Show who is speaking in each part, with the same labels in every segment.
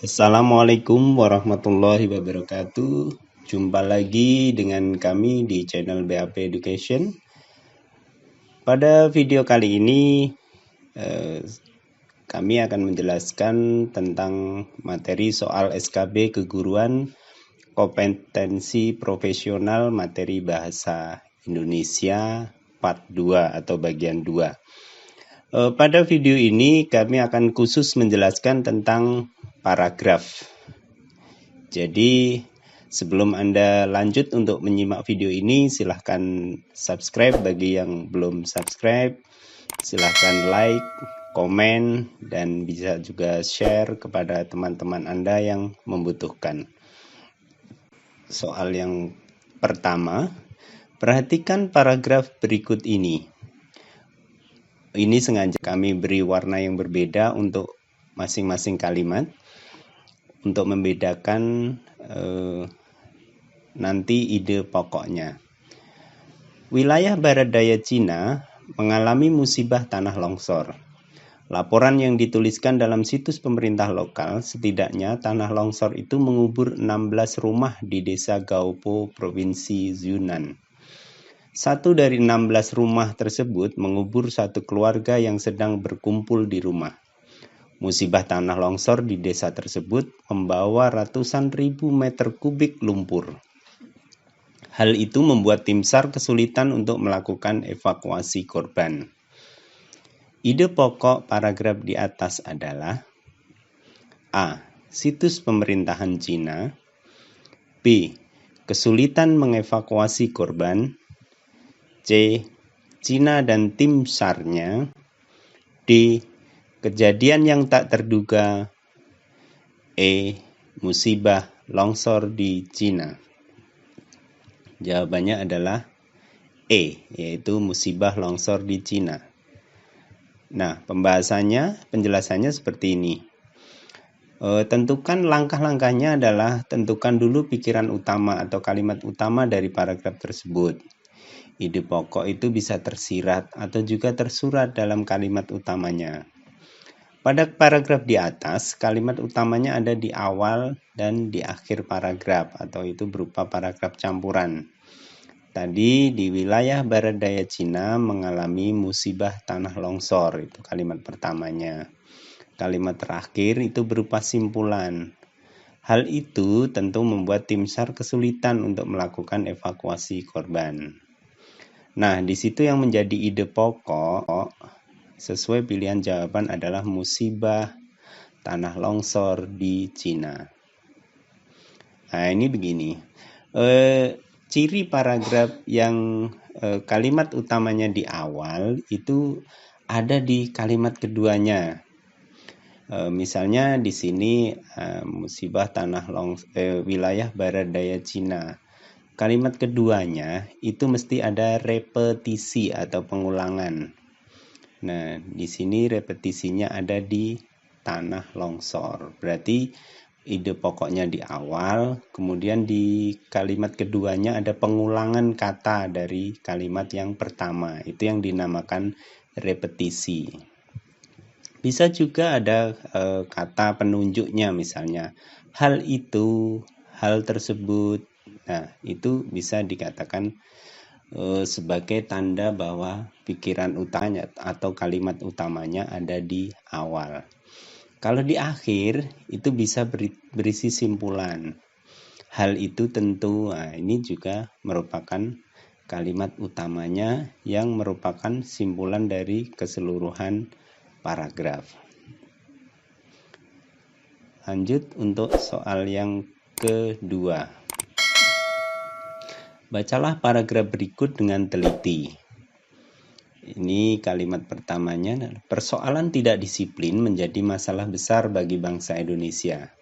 Speaker 1: Assalamualaikum warahmatullahi wabarakatuh. Jumpa lagi dengan kami di channel BAP Education. Pada video kali ini kami akan menjelaskan tentang materi soal SKB keguruan kompetensi profesional materi bahasa Indonesia part 2 atau bagian 2. Pada video ini kami akan khusus menjelaskan tentang paragraf. Jadi sebelum Anda lanjut untuk menyimak video ini, silahkan subscribe bagi yang belum subscribe. Silahkan like, komen, dan bisa juga share kepada teman-teman Anda yang membutuhkan. Soal yang pertama, perhatikan paragraf berikut ini. Ini sengaja kami beri warna yang berbeda untuk masing-masing kalimat, untuk membedakan nanti ide pokoknya. Wilayah barat daya Cina mengalami musibah tanah longsor. Laporan yang dituliskan dalam situs pemerintah lokal, setidaknya tanah longsor itu mengubur 16 rumah di desa Gaopo, Provinsi Yunnan. 1 dari 16 rumah tersebut mengubur satu keluarga yang sedang berkumpul di rumah. Musibah tanah longsor di desa tersebut membawa ratusan ribu meter kubik lumpur. Hal itu membuat tim SAR kesulitan untuk melakukan evakuasi korban. Ide pokok paragraf di atas adalah A. Situs pemerintahan Cina. B. Kesulitan mengevakuasi korban. C. Cina dan tim SAR-nya. D. Kejadian yang tak terduga. E. Musibah longsor di Cina. Jawabannya adalah E, yaitu musibah longsor di Cina. Nah, penjelasannya seperti ini. Tentukan langkah-langkahnya adalah tentukan dulu pikiran utama atau kalimat utama dari paragraf tersebut. Ide pokok itu bisa tersirat atau juga tersurat dalam kalimat utamanya. Pada paragraf di atas, kalimat utamanya ada di awal dan di akhir paragraf atau itu berupa paragraf campuran. Tadi di wilayah barat daya Cina mengalami musibah tanah longsor, itu kalimat pertamanya. Kalimat terakhir itu berupa simpulan. Hal itu tentu membuat tim SAR kesulitan untuk melakukan evakuasi korban. Nah, di situ yang menjadi ide pokok sesuai pilihan jawaban adalah musibah tanah longsor di Cina. Nah, ini begini. Ciri paragraf yang kalimat utamanya di awal itu ada di kalimat keduanya. Misalnya di sini musibah tanah wilayah barat daya Cina. Kalimat keduanya itu mesti ada repetisi atau pengulangan. Nah, di sini repetisinya ada di tanah longsor. Berarti ide pokoknya di awal, kemudian di kalimat keduanya ada pengulangan kata dari kalimat yang pertama. Itu yang dinamakan repetisi. Bisa juga ada kata penunjuknya, misalnya hal itu, hal tersebut. Nah, itu bisa dikatakan sebagai tanda bahwa pikiran utamanya atau kalimat utamanya ada di awal. Kalau di akhir itu bisa berisi simpulan. Hal itu tentu, ini juga merupakan kalimat utamanya yang merupakan simpulan dari keseluruhan paragraf. Lanjut untuk soal yang kedua. Bacalah paragraf berikut dengan teliti. Ini kalimat pertamanya, persoalan tidak disiplin menjadi masalah besar bagi bangsa Indonesia.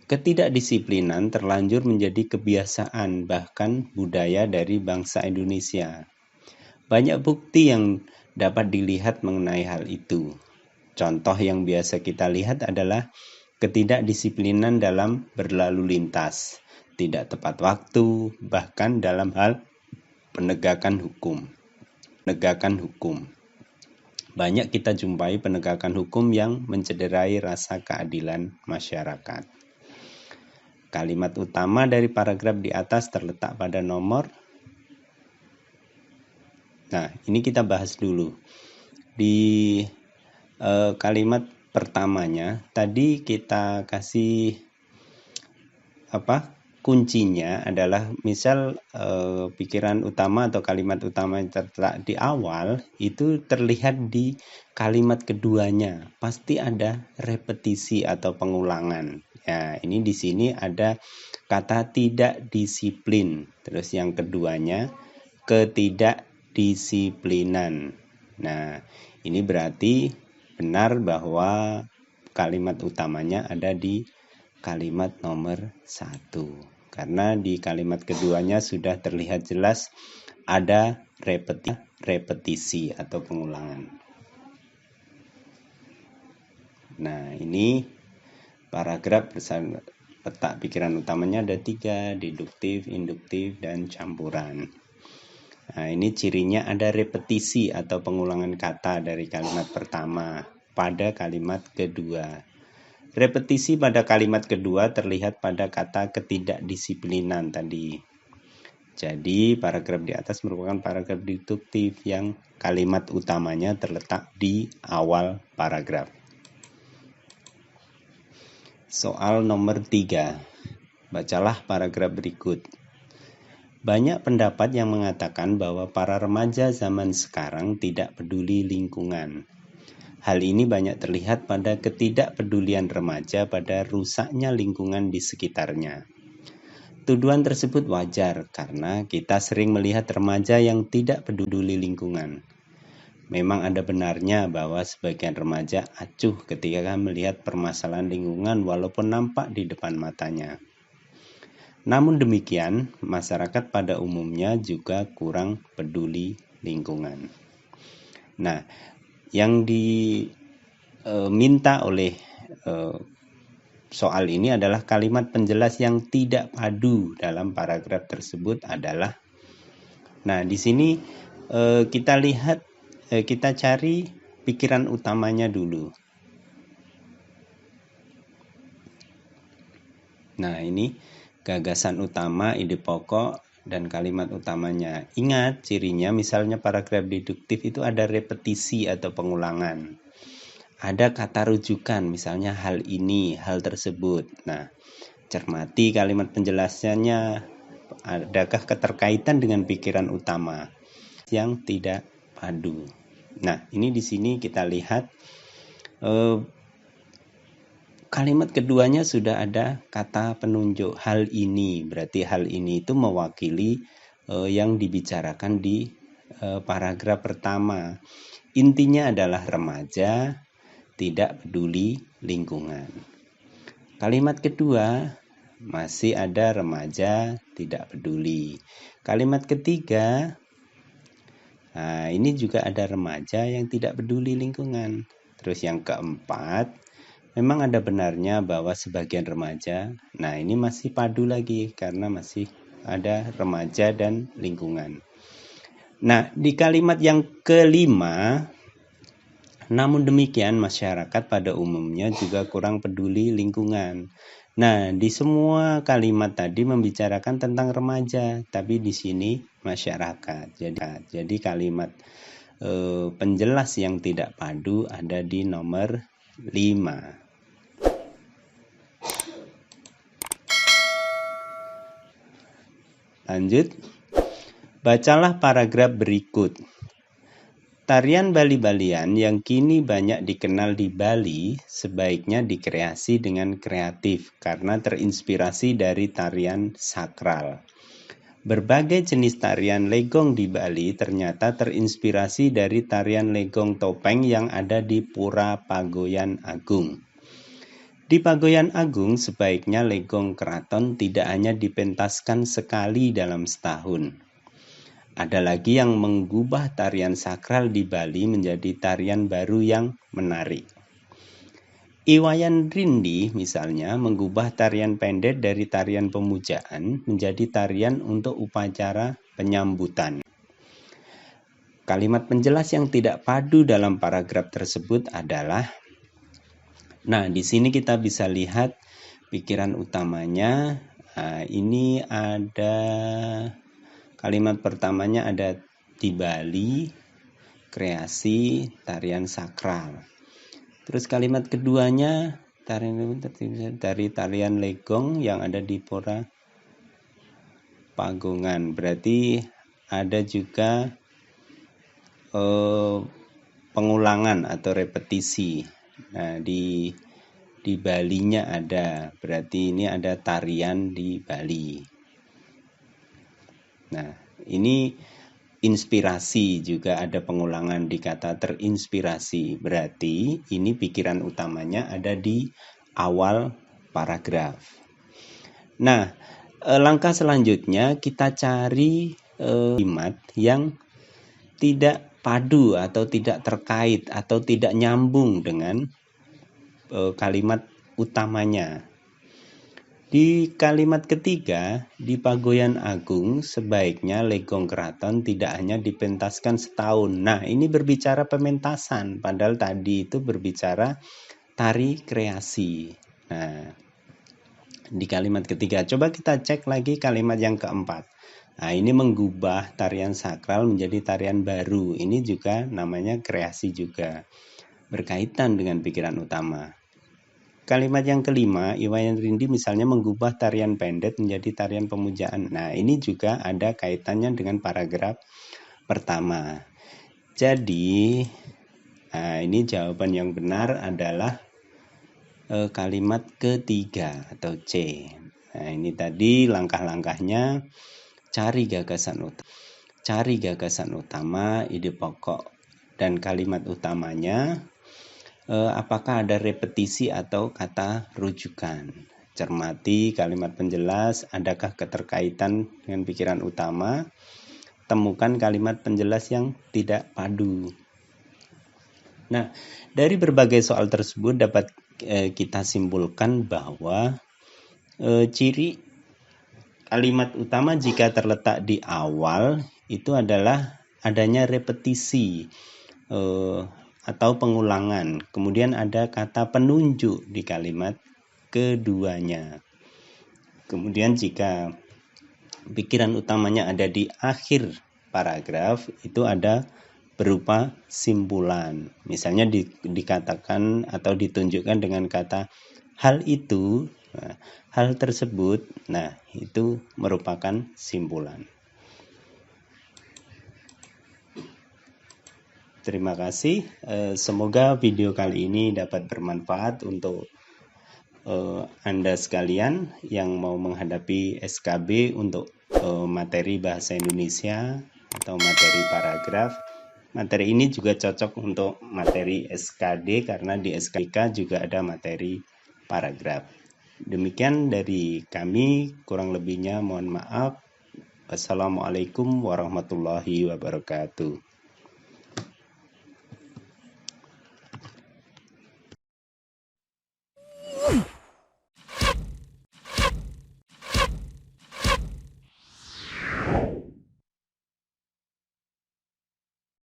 Speaker 1: Ketidakdisiplinan terlanjur menjadi kebiasaan bahkan budaya dari bangsa Indonesia. Banyak bukti yang dapat dilihat mengenai hal itu. Contoh yang biasa kita lihat adalah ketidakdisiplinan dalam berlalu lintas, tidak tepat waktu, bahkan dalam hal penegakan hukum. banyak kita jumpai penegakan hukum yang mencederai rasa keadilan masyarakat. Kalimat utama dari paragraf di atas terletak pada nomor. Nah, ini kita bahas dulu. Di kalimat pertamanya tadi kita kasih kuncinya adalah misal pikiran utama atau kalimat utama yang terletak di awal itu terlihat di kalimat keduanya pasti ada repetisi atau pengulangan. Ya, ini di sini ada kata tidak disiplin. Terus yang keduanya ketidakdisiplinan. Nah, ini berarti benar bahwa kalimat utamanya ada di kalimat nomor 1. Karena di kalimat keduanya sudah terlihat jelas ada repetisi atau pengulangan. Nah, ini paragraf letak pikiran utamanya ada 3, deduktif, induktif, dan campuran. Nah, ini cirinya ada repetisi atau pengulangan kata dari kalimat pertama pada kalimat kedua. Repetisi pada kalimat kedua terlihat pada kata ketidakdisiplinan tadi. Jadi, paragraf di atas merupakan paragraf deduktif yang kalimat utamanya terletak di awal paragraf. Soal nomor 3. Bacalah paragraf berikut. Banyak pendapat yang mengatakan bahwa para remaja zaman sekarang tidak peduli lingkungan. Hal ini banyak terlihat pada ketidakpedulian remaja pada rusaknya lingkungan di sekitarnya. Tuduhan tersebut wajar karena kita sering melihat remaja yang tidak peduli lingkungan. Memang ada benarnya bahwa sebagian remaja acuh ketika melihat permasalahan lingkungan walaupun nampak di depan matanya. Namun demikian, masyarakat pada umumnya juga kurang peduli lingkungan. Nah, yang diminta oleh soal ini adalah kalimat penjelas yang tidak padu dalam paragraf tersebut adalah. Nah, di sini kita lihat, kita cari pikiran utamanya dulu. Nah, ini gagasan utama, ide pokok, dan kalimat utamanya. Ingat cirinya, misalnya paragraf deduktif itu ada repetisi atau pengulangan. Ada kata rujukan, misalnya hal ini, hal tersebut. Nah, cermati kalimat penjelasannya, adakah keterkaitan dengan pikiran utama yang tidak padu. Nah, ini di sini kita lihat kalimat keduanya sudah ada kata penunjuk hal ini. Berarti hal ini itu mewakili yang dibicarakan di paragraf pertama. Intinya adalah remaja tidak peduli lingkungan. Kalimat kedua masih ada remaja tidak peduli. Kalimat ketiga, nah ini juga ada remaja yang tidak peduli lingkungan. Terus yang keempat, memang ada benarnya bahwa sebagian remaja, nah ini masih padu lagi karena masih ada remaja dan lingkungan. Nah, di kalimat yang kelima, namun demikian masyarakat pada umumnya juga kurang peduli lingkungan. Nah, di semua kalimat tadi membicarakan tentang remaja, tapi di sini masyarakat. Jadi kalimat penjelas yang tidak padu ada di nomor 5. Lanjut, bacalah paragraf berikut. Tarian Bali-Balian yang kini banyak dikenal di Bali sebaiknya dikreasi dengan kreatif karena terinspirasi dari tarian sakral. Berbagai jenis tarian legong di Bali ternyata terinspirasi dari tarian legong topeng yang ada di Pura Pagoyan Agung. Di Pagoyan Agung sebaiknya legong keraton tidak hanya dipentaskan sekali dalam setahun. Ada lagi yang mengubah tarian sakral di Bali menjadi tarian baru yang menarik. Iwayan Rindi misalnya mengubah tarian pendek dari tarian pemujaan menjadi tarian untuk upacara penyambutan. Kalimat penjelas yang tidak padu dalam paragraf tersebut adalah, nah di sini kita bisa lihat pikiran utamanya. Nah, ini ada kalimat pertamanya ada di Bali, kreasi, tarian sakral. Terus kalimat keduanya dari tarian legong yang ada di Pura Pagongan. Berarti ada juga pengulangan atau repetisi. Nah, di Balinya ada, berarti ini ada tarian di Bali. Nah, ini inspirasi juga ada pengulangan di kata terinspirasi. Berarti ini pikiran utamanya ada di awal paragraf. Nah, langkah selanjutnya kita cari kalimat yang tidak padu atau tidak terkait atau tidak nyambung dengan kalimat utamanya. Di kalimat ketiga, di Pagoyan Agung sebaiknya legong keraton tidak hanya dipentaskan setahun. Nah, ini berbicara pementasan, padahal tadi itu berbicara tari kreasi. Nah, di kalimat ketiga, coba kita cek lagi kalimat yang keempat. Nah, ini mengubah tarian sakral menjadi tarian baru. Ini juga namanya kreasi juga. Berkaitan dengan pikiran utama. Kalimat yang kelima, Iwayan Rindi misalnya mengubah tarian pendet menjadi tarian pemujaan. Nah, ini juga ada kaitannya dengan paragraf pertama. Jadi, ini jawaban yang benar adalah kalimat ketiga atau C. Nah, ini tadi langkah-langkahnya. Cari gagasan utama, ide pokok dan kalimat utamanya. Apakah ada repetisi atau kata rujukan? Cermati kalimat penjelas, adakah keterkaitan dengan pikiran utama? Temukan kalimat penjelas yang tidak padu. Nah, dari berbagai soal tersebut dapat kita simpulkan bahwa ciri kalimat utama jika terletak di awal itu adalah adanya repetisi atau pengulangan. Kemudian ada kata penunjuk di kalimat keduanya. Kemudian jika pikiran utamanya ada di akhir paragraf, itu ada berupa simpulan. Misalnya dikatakan atau ditunjukkan dengan kata hal itu, hal tersebut, nah itu merupakan simpulan. Terima kasih. Semoga video kali ini dapat bermanfaat untuk Anda sekalian yang mau menghadapi SKB untuk materi bahasa Indonesia atau materi paragraf. Materi ini juga cocok untuk materi SKD karena di SKK juga ada materi paragraf. Demikian dari kami, kurang lebihnya mohon maaf. Wassalamualaikum warahmatullahi wabarakatuh.